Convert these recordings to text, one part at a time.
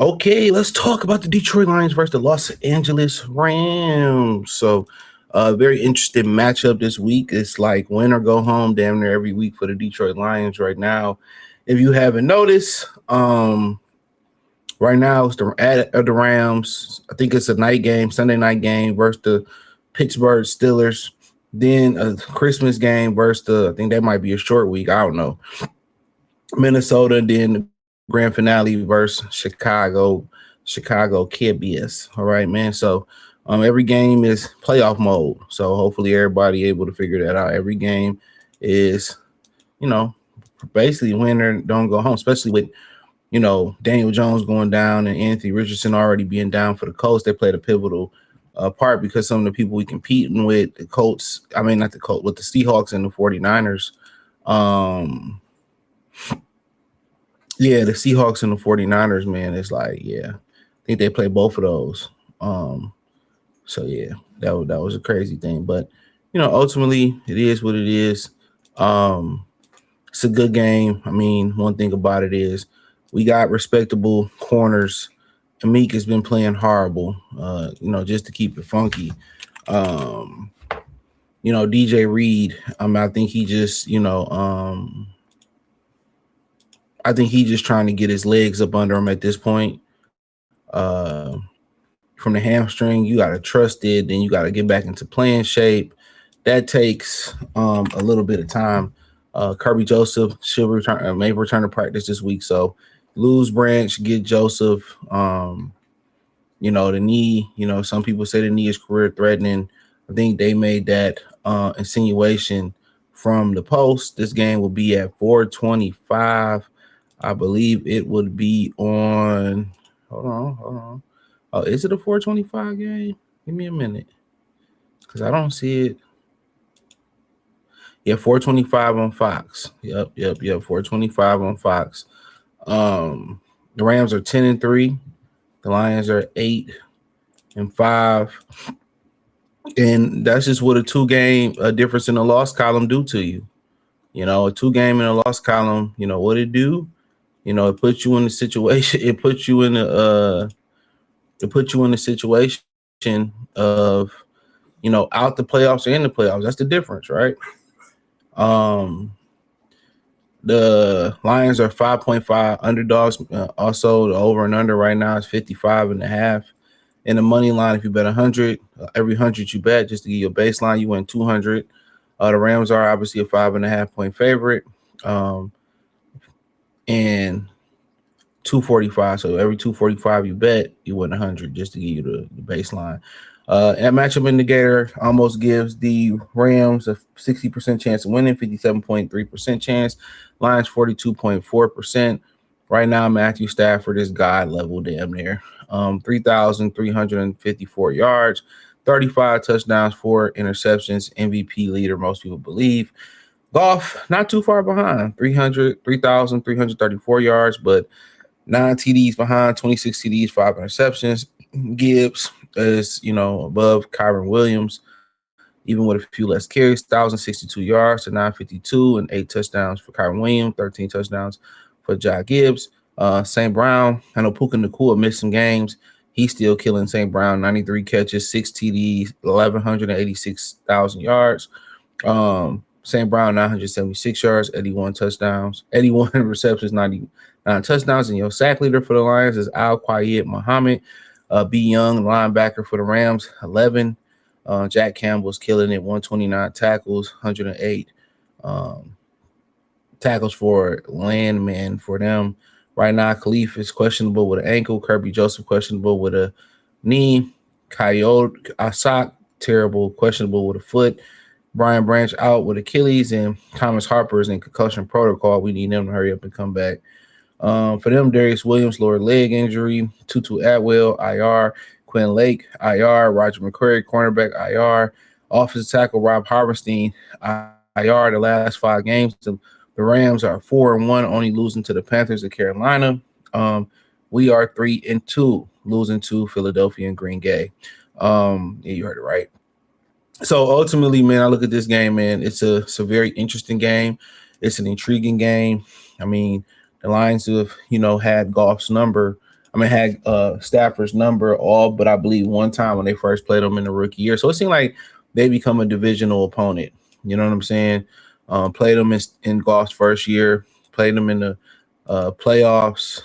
Okay, let's talk about the Detroit Lions versus the Los Angeles Rams. So, very interesting matchup this week. It's like win or go home damn near every week for the Detroit Lions right now. If you haven't noticed, right now it's the Rams. I think it's a night game, Sunday night game versus the Pittsburgh Steelers. Then a Christmas game versus I think that might be a short week. I don't know. Minnesota, then the grand finale versus Chicago KBS. All right, man. So every game is playoff mode. So hopefully everybody able to figure that out. Every game is, you know, basically win or don't go home, especially with, Daniel Jones going down and Anthony Richardson already being down for the Colts. They played a pivotal part because some of the people we competing with, the Colts, I mean, not the Colts, with the Seahawks and the 49ers. Yeah, the Seahawks and the 49ers, man, it's like, yeah, I think they play both of those. So yeah, that was a crazy thing. But, ultimately it is what it is. It's a good game. I mean, one thing about it is we got respectable corners. Amik has been playing horrible, just to keep it funky. DJ Reed, I think he just, I think he's just trying to get his legs up under him at this point. From the hamstring, you got to trust it. Then you got to get back into playing shape. That takes a little bit of time. Kirby Joseph should return, may return to practice this week. So lose Branch, get Joseph. The knee, some people say the knee is career threatening. I think they made that insinuation from the Post. This game will be at 4:25. I believe it would be on. Hold on. Oh, is it a 4:25 game? Give me a minute, because I don't see it. Yeah, 4:25 on Fox. Yep. 4:25 on Fox. The Rams are 10-3. The Lions are 8-5. And that's just what a 2-game difference in the loss column do to you. A 2-game in a loss column, what it do? It puts you in the situation. It puts you in the situation of, out the playoffs or in the playoffs. That's the difference, right? The Lions are 5.5 underdogs. Also, the over and under right now is 55.5. In the money line, if you bet 100, every 100 you bet, just to give you a baseline, you win 200. The Rams are obviously a 5.5-point favorite. And 245. So every 245 you bet, you win 100, just to give you the baseline. That matchup indicator almost gives the Rams a 60% chance of winning, 57.3% chance. Lions 42.4%. Right now, Matthew Stafford is God level damn near. 3,354 yards, 35 touchdowns, 4 interceptions, MVP leader, most people believe. Goff, not too far behind, 3,334 yards, but 9 TDs behind, 26 TDs, 5 interceptions. Gibbs is, above Kyron Williams, even with a few less carries, 1,062 yards to 952 and 8 touchdowns for Kyron Williams, 13 touchdowns for Josh Gibbs. St. Brown, I know Puka Nacua missed some games. He's still killing St. Brown, 93 catches, 6 TDs, 1,186,000 yards. St. Brown, 976 yards, 81 touchdowns, 81 receptions, 99 touchdowns. And your sack leader for the Lions is Al-Qaid Muhammad. B. Young, linebacker for the Rams, 11. Jack Campbell's killing it, 129 tackles, 108 tackles for Landman for them. Right now, Khalif is questionable with an ankle. Kirby Joseph questionable with a knee. Coyote Asak, terrible, questionable with a foot. Brian Branch out with Achilles, and Thomas Harper is in concussion protocol. We need them to hurry up and come back. For them, Darius Williams, lower leg injury. Tutu Atwell, IR. Quinn Lake, IR. Roger McCreary, cornerback, IR. Offensive tackle Rob Harberstein, IR. The last 5 games, the Rams are 4-1, only losing to the Panthers of Carolina. We are 3-2, losing to Philadelphia and Green Bay. Yeah, you heard it right. So ultimately, man, I look at this game, man. It's a very interesting game. It's an intriguing game. I mean, the Lions have, had Goff's number. I mean, had Stafford's number all, but I believe one time when they first played him in the rookie year. So it seemed like they become a divisional opponent. You know what I'm saying? Played them in Goff's first year, played them in the playoffs.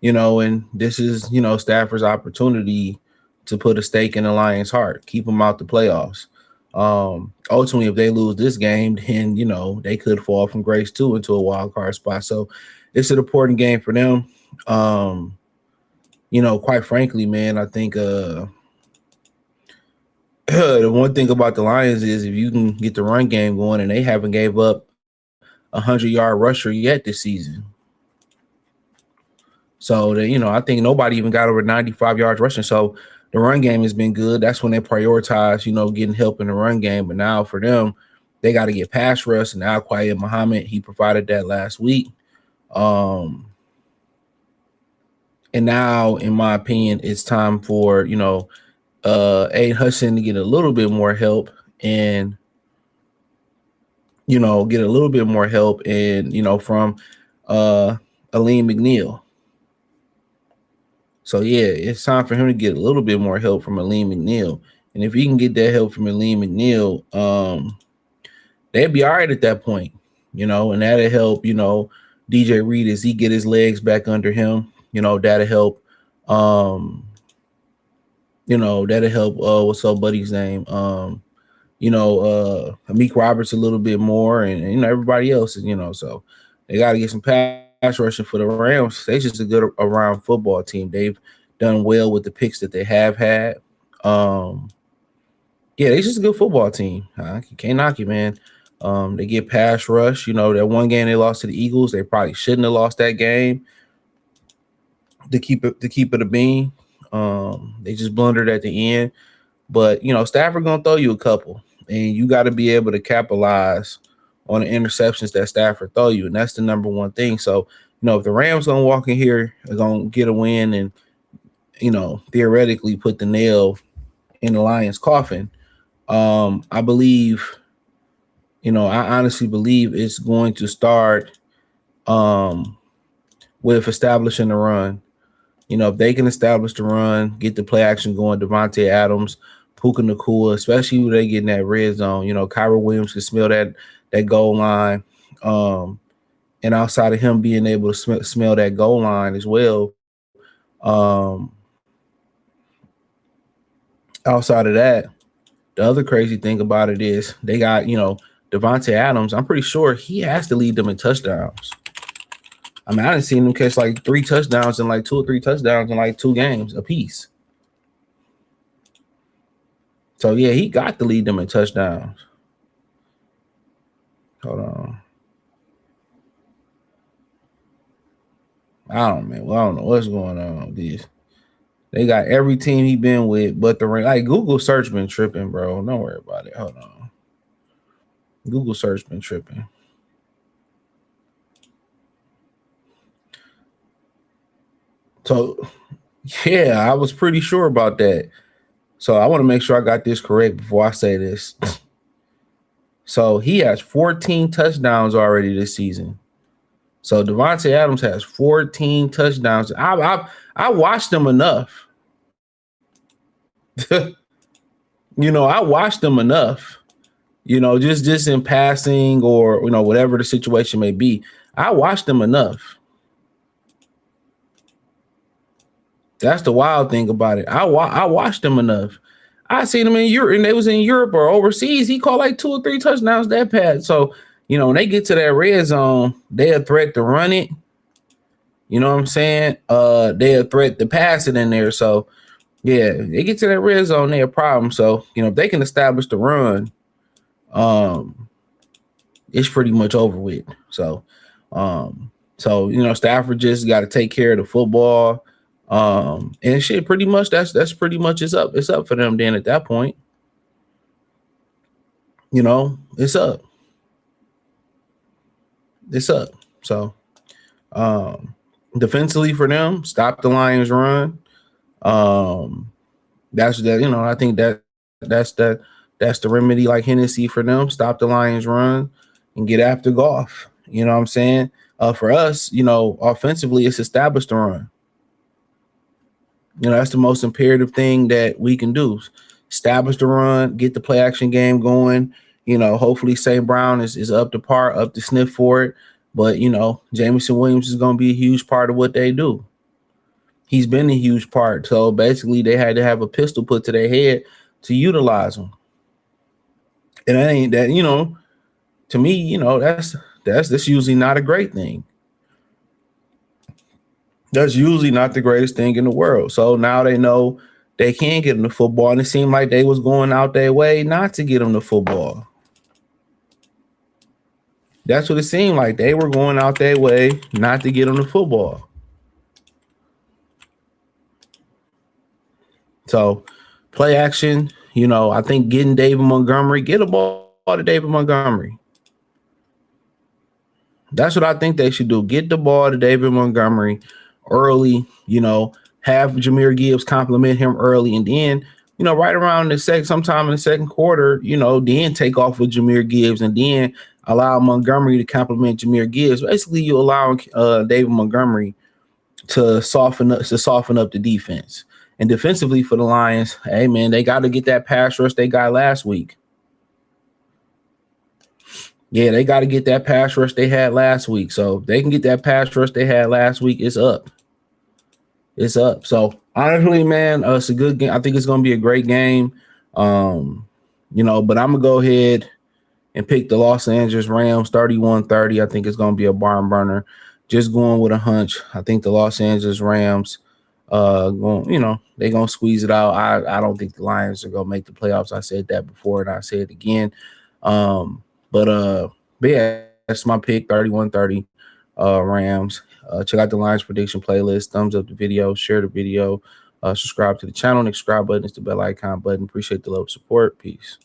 And this is, Stafford's opportunity to put a stake in the Lions' heart, keep them out the playoffs. Ultimately, if they lose this game, then they could fall from grace too into a wild card spot. So it's an important game for them. Quite frankly, man, I think the one thing about the Lions is if you can get the run game going, and they haven't gave up 100-yard rusher yet this season. So I think nobody even got over 95 yards rushing. So the run game has been good. That's when they prioritize, getting help in the run game. But now for them, they got to get pass rush. And Al Quiet Muhammad, he provided that last week. And now, in my opinion, it's time for, Aiden Hudson to get a little bit more help and, get a little bit more help and, from Aleem McNeil. So, yeah, it's time for him to get a little bit more help from Aleem McNeil. And if he can get that help from Aleem McNeil, they'd be all right at that point, and that'll help, DJ Reed as he get his legs back under him. That'll help. That'll help. What's up, buddy's name? Amik Roberts a little bit more, and everybody else is, so they got to get some pass rushing for the Rams. They're just a good around football team. They've done well with the picks that they have had. Yeah, they're just a good football team. You can't knock it, man. They get pass rush. That one game they lost to the Eagles, they probably shouldn't have lost that game. To keep it a bean. They just blundered at the end. But Stafford gonna throw you a couple, and you got to be able to capitalize on the interceptions that Stafford throw you, and that's the number one thing. So if the Rams gonna walk in here, they're gonna get a win, and theoretically put the nail in the Lions' coffin. I believe, I honestly believe it's going to start with establishing the run. If they can establish the run, get the play action going, Devontae Adams, Puka Nacua, especially when they get in that red zone, Kyra Williams can smell that goal line. And outside of him being able to smell that goal line as well, outside of that, the other crazy thing about it is they got, Devontae Adams. I'm pretty sure he has to lead them in touchdowns. I mean, I didn't see him catch like 3 touchdowns and like 2 or 3 touchdowns in like 2 games apiece. So, yeah, he got to lead them in touchdowns. Hold on. I don't know what's going on with this. They got every team he been with but the ring. Like, Google search been tripping, bro. Don't worry about it. Hold on. Google search been tripping. So, yeah, I was pretty sure about that. So I want to make sure I got this correct before I say this. So he has 14 touchdowns already this season. So Devontae Adams has 14 touchdowns. I watched him enough. I watched him enough. Just in passing or whatever the situation may be. I watched him enough. That's the wild thing about it. I watched him enough. I seen him in Europe, and they was in Europe or overseas. He caught like 2 or 3 touchdowns that pass. So, when they get to that red zone, they a threat to run it. You know what I'm saying? They a threat to pass it in there. So, yeah, they get to that red zone, they a problem. So, if they can establish the run, it's pretty much over with. So, Stafford just got to take care of the football. And shit, pretty much that's pretty much it's up for them then at that point. It's up. So defensively for them, stop the Lions run. That's that, I think that's the remedy like Hennessy for them. Stop the Lions run and get after Goff. You know what I'm saying? For us, you know, offensively, it's establish the run. You know, that's the most imperative thing that we can do. Establish the run, get the play action game going. You know, hopefully St. Brown is up to par, up to sniff for it. But, you know, Jamison Williams is going to be a huge part of what they do. He's been a huge part. So basically, they had to have a pistol put to their head to utilize him. And that ain't that, you know, to me, you know, that's usually not a great thing. That's usually not the greatest thing in the world. So now they know they can get them the football, and it seemed like they was going out their way not to get them the football. That's what it seemed like. They were going out their way not to get them the football. So play action, you know, I think getting David Montgomery, get a ball to David Montgomery. That's what I think they should do. Get the ball to David Montgomery early, you know, have Jahmyr Gibbs compliment him early, and then, you know, right around sometime in the second quarter, you know, then take off with Jahmyr Gibbs, and then allow Montgomery to compliment Jahmyr Gibbs. Basically, you allow David Montgomery to soften up the defense. And defensively for the Lions, hey man, they got to get that pass rush they got last week. Yeah, they got to get that pass rush they had last week. So if they can get that pass rush they had last week, it's up. It's up. So honestly, man, it's a good game. I think it's going to be a great game. You know, but I'm going to go ahead and pick the Los Angeles Rams 31-30. I think it's going to be a barn burner. Just going with a hunch. I think the Los Angeles Rams going, you know, they're going to squeeze it out. I don't think the Lions are going to make the playoffs. I said that before and I say it again. But yeah, that's my pick, 31-30 Rams. Check out the Lions prediction playlist. Thumbs up the video, share the video, subscribe to the channel. The subscribe button is the bell icon button. Appreciate the love support. Peace.